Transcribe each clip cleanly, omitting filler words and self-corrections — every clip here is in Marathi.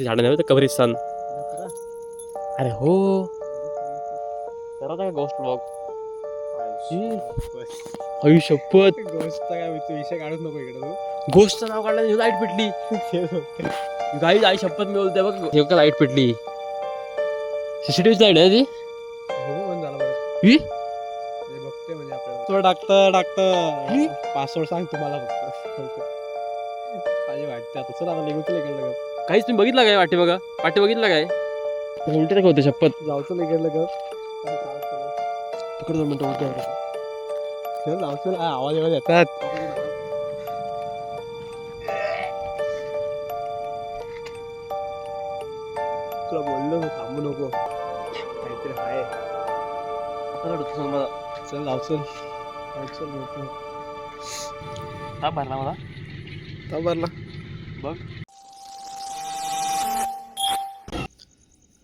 झाड नाही कब्रिस्तान. अरे हो करा गोष्ट ब्लॉग. आई शपथ गोष्ट काय विषय काढूच नको इकडे तू. गोष्टचं नाव काढलं लाईट पेटली. गाई आई शपथ मी बोलते बघ लाईट पेटली. सीसीटीव्ही लाईट आहे ती. बंद झाला बरं. ही बघते म्हणजे आपल्याला टाकतं पासवर्ड सांग तुम्हाला फक्त माझी वाटते आता. चल आता निघू तुला इकडलं गप. काहीच तुम्ही बघितलं काय वाटे बघा वाटे बघितलं काय उलटे नाही होते शपथ. जाऊचं इकडलं गप. तिकडे 2 मिनिटं उलटे चल जाऊचं आवाज येतात. तुला बोललो थांबू नको काहीतरी आहे. चल जाऊचं हा भरला मला भरला बघ.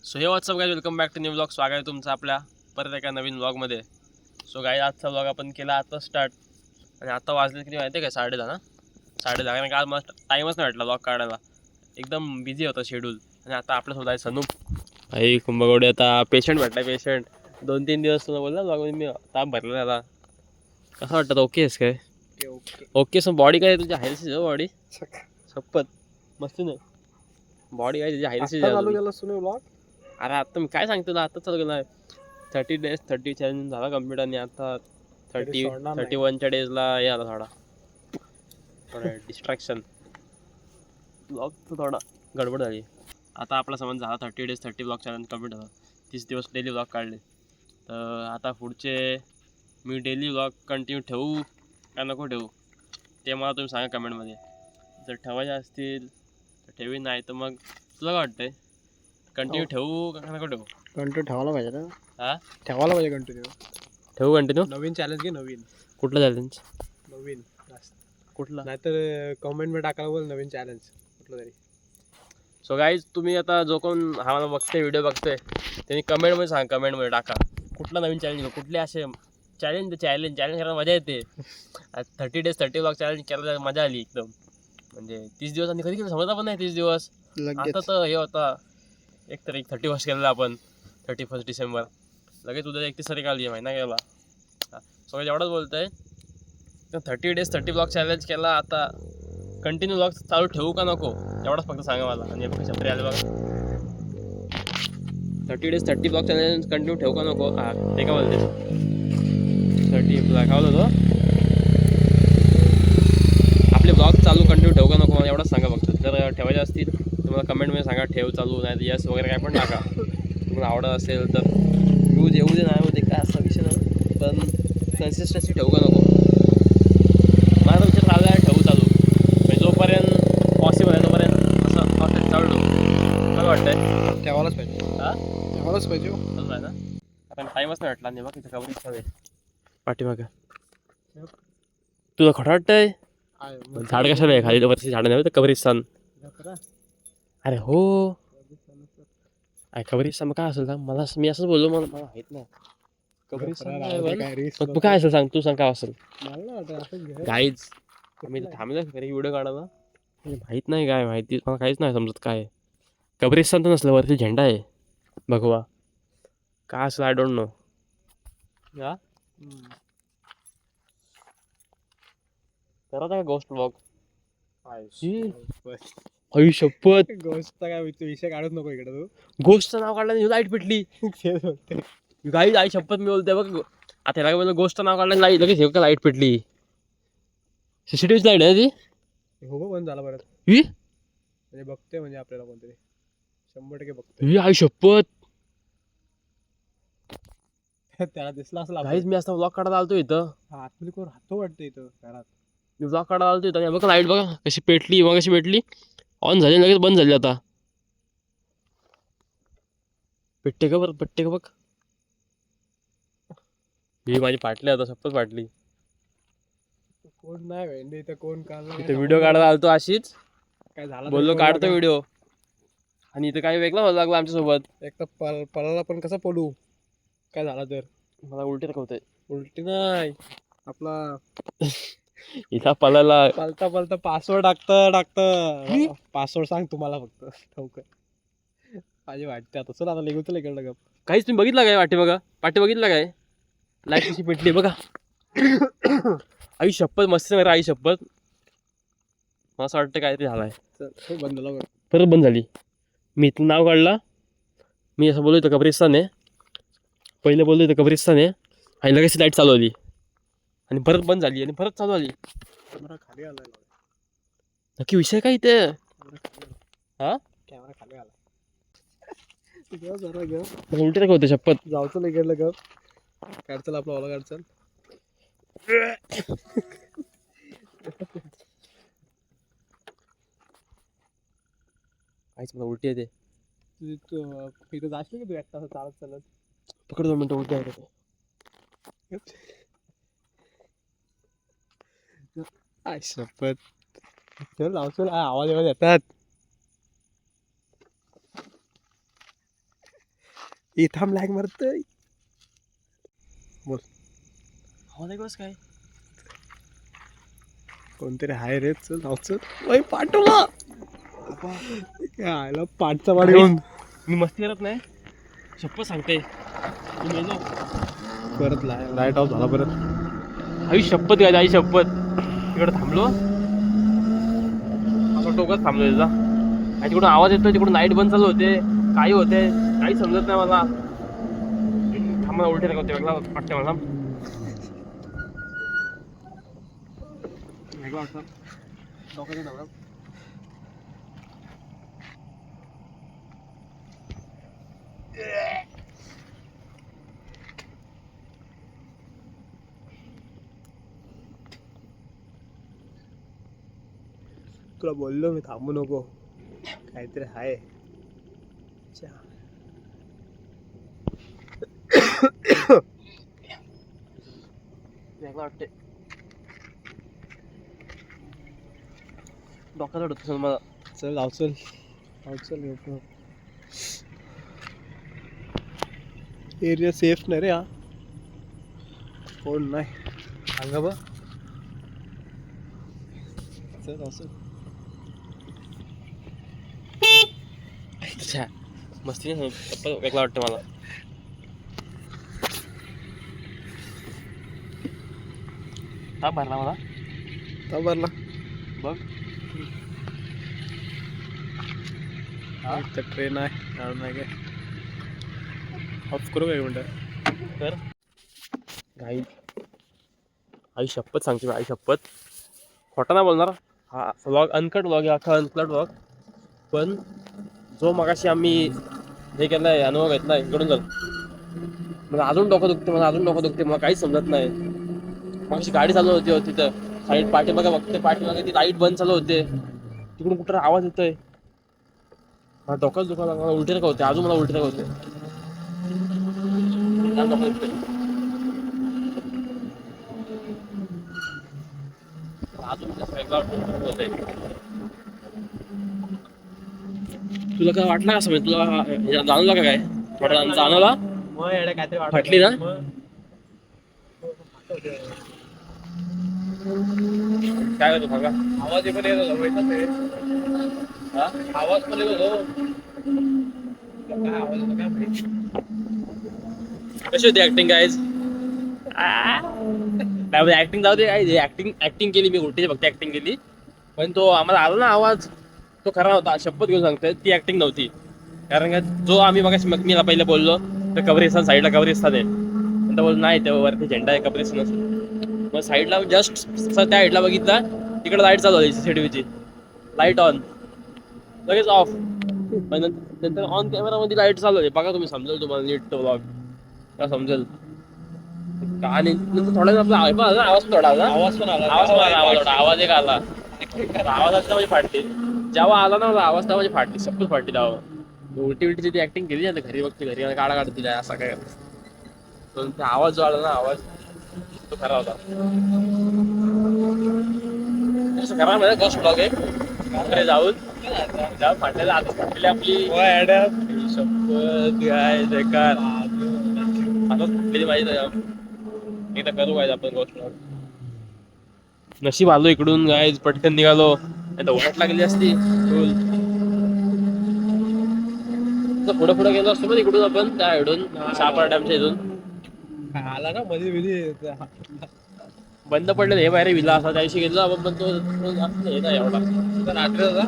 So hey what's up guys welcome back to new blog. स्वागत आहे तुमचं आपल्या परत एका नवीन ब्लॉगमध्ये. सो गाईज आजचा ब्लॉग आपण केला आता स्टार्ट आणि आता वाजले किती माहिती आहे का 10:30 ना 10:30 कारण का आज मस्त टाईमच नाही भेटला ब्लॉग काढायला. एकदम बिझी होतं शेड्यूल. आणि आता आपल्यासोबत आहे सनूप भाई कुंभगवडे. आता पेशंट भेटला पेशंट 2-3 दिवस तुला बोलला ब्लॉग मी ताप भरला त्याला. कसं वाटतं ओके आहेस काय? ओके सो बॉडी काय तुझी हायरसीच आहे बॉडी शपथ मस्त नाही बॉडी काय तुझी हायरसीच ब्लॉग. अरे आता मी काय सांगतो तुला आता चालू केलं 30 days 30 चॅलेंज झाला कम्प्लीट आणि आता 31च्या डेजला हे आला थोडा डिस्ट्रॅक्शन ब्लॉगचं थोडा गडबड झाली. आता आपला समज झाला 30 days 30 ब्लॉग चॅलेंज कम्प्लीट झाला. 30 दिवस डेली ब्लॉग काढले. तर आता पुढचे मी डेली ब्लॉग कंटिन्यू ठेवू का नको ठेवू ते मला तुम्ही सांगा कमेंटमध्ये. जर ठेवायचे असतील तर ठेवी नाही तर मग तुला काय वाटतंय कंटिन्यू ठेवू का नको ठेवू? कंटिन्यू ठेवायला पाहिजे ना. हां ठेवायला पाहिजे कंटिन्यू. ठेवू कंटिन्यू. नवीन चॅलेंज घे नवीन. कुठलं चॅलेंज? नवीन कुठला? नाहीतर कमेंटमध्ये टाकायला बोल नवीन चॅलेंज कुठलं तरी. सो गाईज तुम्ही आता जो कोण हा मला बघते व्हिडिओ बघतोय त्यांनी कमेंटमध्ये सांग कमेंटमध्ये टाका कुठला नवीन चॅलेंज कुठले असे चॅलेंज करायला मजा येते. 30 days 30 ब्लॉग चॅलेंज करायला मजा आली एकदम. म्हणजे 30 दिवस आणि कधी केलं समजता पण नाही 30 दिवस. आता तर हे होता 1 तारीख 31 केलेला आपण 31 डिसेंबर लगेच उद्या 31 तारीख आली महिना गेला. सो एवढंच बोलतोय 30 days 30 ब्लॉग चॅलेंज केला. आता कंटिन्यू ब्लॉग चालू ठेवू का नको एवढंच फक्त सांगा मला. आणि बघा शब्द आले बघा 30 days 30 ब्लॉग चॅलेंज कंटिन्यू ठेवू का नको. हां ते काय बोलते 30 ब्लॉग काय बोलतो आपले ब्लॉग चालू कंटिन्यू ठेवू का नको मला एवढंच सांगा फक्त. जर ठेवायचे असतील तर मला कमेंटमध्ये सांगा ठेव चालू नाही यस वगैरे काय पण टाका. तुम्हाला आवडत असेल तर येऊ दे नाही होते काय असा विषय नाही पण कन्सिस्टन्सी ठेवू का नको माझा विचार चालला आहे ठेवू चालू म्हणजे जोपर्यंत पॉसिबल आहे तोपर्यंत असं परफेक्ट चालू ठेवू. काय वाटतंय? ठेवायलाच पाहिजे. हां ठेवायलाच पाहिजे चालू आहे ना कारण टाईमच नाही वाटला नाही बघ तिथं कवर हवे पाठीमागं. तुला खोटं वाटतंय? झाड कशाला आहे खाली वरती झाड नाही तर कब्रिस्तान. अरे हो कब्रिस्तान मग काय असेल सांग मला. मी असंच बोललो मला माहित नाही कब्रिस्तान मग काय असेल सांग तू सांग काय असेल. गाईज मी थांबलं घरी व्हिडिओ काढायला माहीत नाही काय माहिती मला काहीच नाही समजत काय. कब्रिस्तान तर नसलं वरती झेंडा आहे भगवा काय असेल आय डोंट नो. हा करा का गोष्ट ब्लॉग. आई शपथ गोष्ट काय विषय काढूच नको इकडे तू. गोष्टचं नाव काढलं लाईट पेटली. गाई आई शपथ मी बोलते बघ आता ह्याला बोलतो गोष्टचं नाव काढलं लाईट लगेच हे लाईट पेटली. सीसीटीव्ही लाईट आहे ती. हो बंद झाला परत. ही म्हणजे बघते म्हणजे आपल्याला कोणतरी 100% बघते. ही आई शपथ त्याला दिसला असला गाईज मी असं ब्लॉग काढायला आलतो इथं. आतमध्ये कोण राहतो वाटतं इथं घरात. मी ब्लॉग काढायला आलतो इथं बघ लाईट बघा कशी पेटली मग कशी पेटली ऑन झाली लगेच बंद झाली. आता पेटते का बरं पेटते का बघ. ही माझी फाटली आता शपथ फाटली. कोण नाही वेंडे इथं कोण काढला इथं व्हिडिओ काढायला आलतो अशीच काय झालं बोललो काढतो व्हिडिओ आणि इथं काही वेगळा व्हायला लागला आमच्यासोबत. एक तर पळाला पण कसं पडू काय झालं तर. मला उलटी दाखवतंय. उलटी नाही आपला इथं पळायला पलता पासवर्ड टाकतं पासवर्ड सांग तुम्हाला फक्त ठेवू. माझी वाटते आता चल आता निघतो इकडलं गप. काहीच तुम्ही बघितलं काय वाटे बघा पाठी बघितलं काय लाईट कशी पेटली बघा. आई शपथ मस्त आहे आई शपथ. मला असं वाटतं काहीतरी झालाय. चल हो बंद झाला बघ. परत बंद झाली. मी इथलं नाव काढला. मी असं बोललो इथं कब्रिस्तान आहे. पहिले बोललो इथं कब्रिस्तान आहे आणि लगेच लाईट चालू आली आणि परत बंद झाली आणि परत चालू आली. कॅमेरा खाली आलाय. नक्की विषय काय इथे. हा कॅमेरा खाली आला. जरा ग उलटे काय होते शपथ. जाऊचं नाही गेलं गप. काढचल आपला ओला काढचल. काहीच मला उलटी येते. इथं जाशील की तू एकटा असं चालत चालत. पकड 2 मिनिटं उलटी आहे. आय शपथ. चल लावचल आवाज येतात. इथं लॅग मारतय. बोल आवाज आहे कसं काय. कोणतरी हाय रे. चल लावचल. ओय पाठवला. आयला पाठचा वाढ घेऊन. मी मस्ती करत नाही शपथ सांगते. मी मेलो. परत लाईट ऑफ झाला परत. आई शपथ काय आई शपथ. तिकडे थांबलो असं टोकात थांबलो त्याचा आणि तिकडून आवाज येतोय. तिकडून लाईट बंद चालू होते. काही होते काही समजत नाही मला. थांबा उलटे होते वेगळा वाटते मला. वेगळा वाटतं डोक्याचं नवरा. तुला बोललो मी थांबू नको. काहीतरी हाय. वेगळा वाटते. डोक्याला होतं मला. चल लावचल लावचल. एरिया सेफ नाही रे. हा कोण नाही सांगा बा. चल लावचल. अच्छा मस्ती नाही वेगळा वाटतं मला. ताप भरला मला. भरला बघ तर ट्रेन आहे नाही काय. ऑफ करू काय म्हणतात तर आई आई शपथ सांगते मी आई शपथ. खोटा नाही बोलणार. हा व्लॉग अनकट व्लॉग आहे. अख्खा अनकट व्लॉग. पण जो मगाशी आम्ही हे केलं आहे अनुभव घेतला इकडून जाऊ मला अजून डोकं दुखते. मला काहीच समजत नाही. मगाशी गाडी चालू होती तिथं साईड पाठीमागे बघते. पाठीमागे ती लाईट बंद चालू होते. तिकडून कुठं आवाज येतोय. मला डोकंच दुखायला मला उलटे का होते. अजून मला उलटे का होते. डोकं दुखते. अजून होतंय. तुला काय वाटलं का समज. तुला जाणवला का काय थोडा जाणवला. फाटली ना. काय होतं सांगा. आवाज पण येत होता. आवाज पण येत होतो. काय आवाज होता काय माहिती. कशी होती ऍक्टिंग गाईज. ऍक्टिंग जाऊ दे काय. ऍक्टिंग केली मी उलटी फक्त ऍक्टिंग केली. पण तो आम्हाला आला ना आवाज तो खरा होता. शपथ घेऊन सांगतोय ती ऍक्टिंग नव्हती. कारण का जो आम्ही मगाशी मी पहिले बोललो तर कब्रिस्तान साईडला कब्रिस्तान आहे. नंतर बोल नाही तेव्हा वरती झेंडा आहे कब्रिस्तान. मग साईडला जस्ट त्या साईडला बघितला तिकडे लाईट चालू झाली. CCTVची लाईट ऑन लगेच ऑफ. नंतर ऑन कॅमेरामध्ये लाईट चालू आहे. बघा तुम्ही समजेल तुम्हाला नीट तो व्लॉग का समजेल. आणि नंतर थोडा आवाज पण थोडा आला. आवाज एक आला. आवाजात म्हणजे फाटली. जेव्हा आला ना मला आवाज तेव्हा म्हणजे फाटली. शपथ फाटली तेव्हा. उलटी ती ऍक्टिंग केली ना घरी बघते. घरी काढा काढत दिला असा काय. आवाज जो आला ना आवाज तो खरा होता. असं करा म्हणजे गोष्ट ब्लॉग आहे जाऊन फाटलेला आता फाटलेली आपली शपथ काय बेकार. आता फाटलेली माहिती एकदा करू काय आपण गोष्ट. नशीब आलो इकडून काय पटकन निघालो नाही तर वाट लागली असती. पुढे पुढे गेलो असतो ना इकडून आपण त्या इकडून सापरा डॅमच्या इथून आला ना मध्ये मध्ये बंद पडले हे बाहेर विला असा त्याशी गेलो आपण पण तो हे नाही एवढा रात्री होता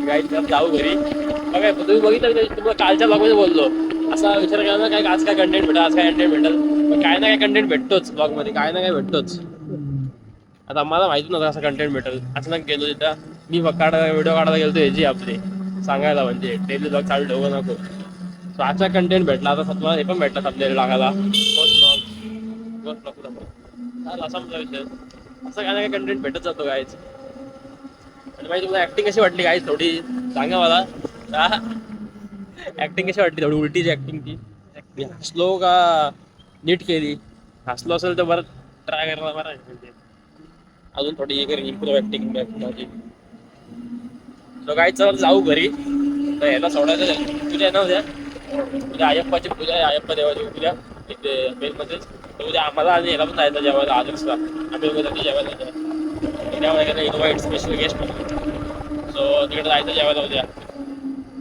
गाईड जाऊ घरी बघा तुम्ही बघितलं तुम्हाला कालच्या ब्लॉगमध्ये बोललो असा विचार केला ना काय आज काय कंटेंट भेटेल आज काय कंटेंट भेटेल पण काय ना काय कंटेंट भेटतोच ब्लॉगमध्ये काय ना काय भेटतोच आता आम्हाला माहिती नव्हतं असं कंटेंट भेटेल अचानक गेलो तिथं मी व्हिडिओ काढायला गेलो ह्याची आपली सांगायला म्हणजे डेली ब्लॉग चालू ठेवू नको सो असा कंटेंट भेटला आता तुम्हाला हे पण भेटला आपल्याला लागायला असा माझा विषय असं काय ना काय कंटेंट भेटत जातो गायच आणि माहिती तुम्हाला ऍक्टिंग कशी वाटली गायच थोडी सांगा मला ऍक्टिंग कशी वाटली थोडी उलटीची ऍक्टिंग ती मी हसलो का नीट केली हसलो असेल तर बरं ट्राय करायला बरं आहे म्हणजे अजून थोडी हे करेन इम्प्रूव्ह ऍक्टिंग माझी सो काय चल जाऊ घरी तर ह्याला सोडायचं पूजा ना उद्या उद्या अय्यप्पाची पूजा आहे अय्यप्पा देवाची पूजा इथे अमेरमध्येच तर उद्या आम्हाला आणि ह्याला पण जायचं जेवायला आदर्शला अमेरमध्ये जेवायला जायचं इन्व्हाइट स्पेशल गेस्ट सो तिकडे जायचं जेवायला उद्या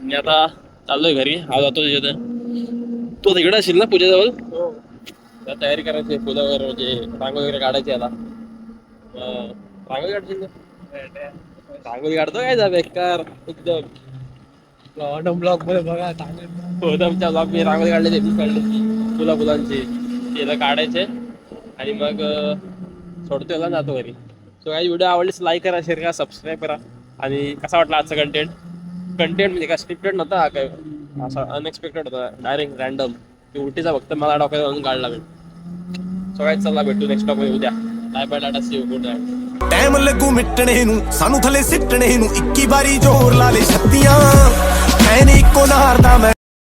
मी आता चाललोय घरी हा जातो तिथे तो तिकडे असेल ना पूजेजवळ त्या तयारी करायची पूजा वगैरे म्हणजे रांगोळी वगैरे काढायची आता रांगोळी काढशील रांगोळी काढतो काय जा बेकार एकदम ब्लॉग मध्ये बघा आमच्या ब्लॉग मी रांगोळी काढले ते मी काढले फुला फुलांची तिला काढायचे आणि मग सोडतो याला जातो घरी सो काही व्हिडिओ आवडलीच लाईक करा शेअर करा सबस्क्राईब करा आणि कसा वाटला आजचा कंटेंट म्हणजे काय स्क्रिप्टेड नव्हता हा काय असा अनएक्सपेक्टेड होता डायरेक्ट रॅन्डम की उलटीचा फक्त मला डॉक्टर म्हणून काढला मी सो काय चला भेटू नेक्स्ट टॉक उद्या bye bye tata see you good night time ਲੱਗੂ ਮਿਟਣੇ ਨੂੰ ਸਾਨੂੰ ਥੱਲੇ ਸਿੱਟਣੇ ਨੂੰ 21 ਵਾਰੀ ਜ਼ੋਰ ਲਾ ਲੈ ਛੱਤੀਆਂ ਐ ਨੀ ਇੱਕੋ ਨਾਰ ਦਾ ਮੈਂ